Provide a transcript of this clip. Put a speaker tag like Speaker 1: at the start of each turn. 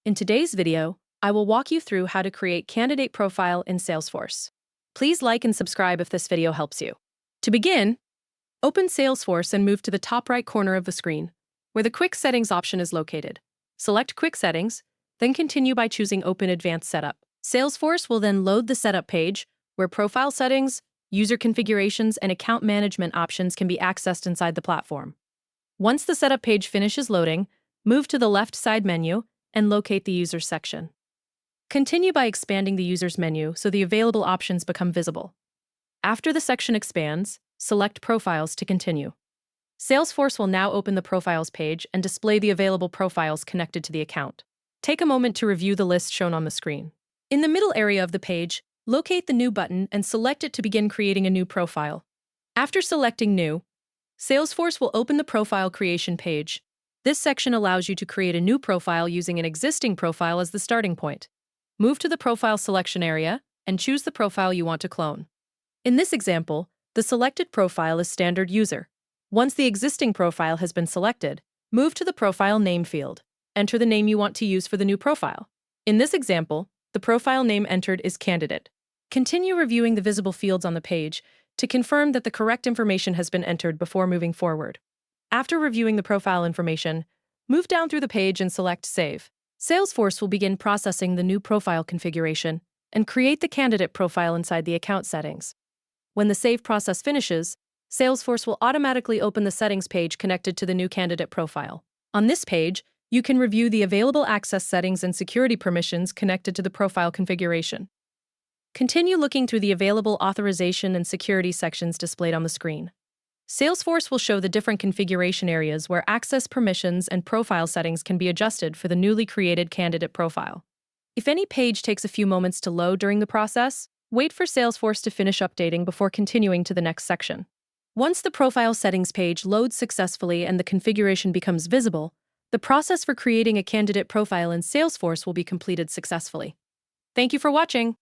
Speaker 1: In today's video, I will walk you through how to create candidate profile in Salesforce. Please like and subscribe if this video helps you. To begin, open Salesforce and move to the top right corner of the screen, where the Quick Settings option is located. Select Quick Settings, then continue by choosing Open Advanced Setup. Salesforce will then load the setup page, where profile settings, user configurations, and account management options can be accessed inside the platform. Once the setup page finishes loading, move to the left side menu and locate the Users section. Continue by expanding the Users menu so the available options become visible. After the section expands, select Profiles to continue. Salesforce will now open the Profiles page and display the available profiles connected to the account. Take a moment to review the list shown on the screen. In the middle area of the page, locate the New button and select it to begin creating a new profile. After selecting New, Salesforce will open the Profile Creation page. This section allows you to create a new profile using an existing profile as the starting point. Move to the Profile Selection area and choose the profile you want to clone. In this example, the selected profile is Standard User. Once the existing profile has been selected, move to the Profile Name field. Enter the name you want to use for the new profile. In this example, the profile name entered is Candidate. Continue reviewing the visible fields on the page to confirm that the correct information has been entered before moving forward. After reviewing the profile information, move down through the page and select Save. Salesforce will begin processing the new profile configuration and create the candidate profile inside the account settings. When the save process finishes, Salesforce will automatically open the settings page connected to the new candidate profile. On this page, you can review the available access settings and security permissions connected to the profile configuration. Continue looking through the available authorization and security sections displayed on the screen. Salesforce will show the different configuration areas where access permissions and profile settings can be adjusted for the newly created candidate profile. If any page takes a few moments to load during the process, wait for Salesforce to finish updating before continuing to the next section. Once the profile settings page loads successfully and the configuration becomes visible, the process for creating a candidate profile in Salesforce will be completed successfully. Thank you for watching.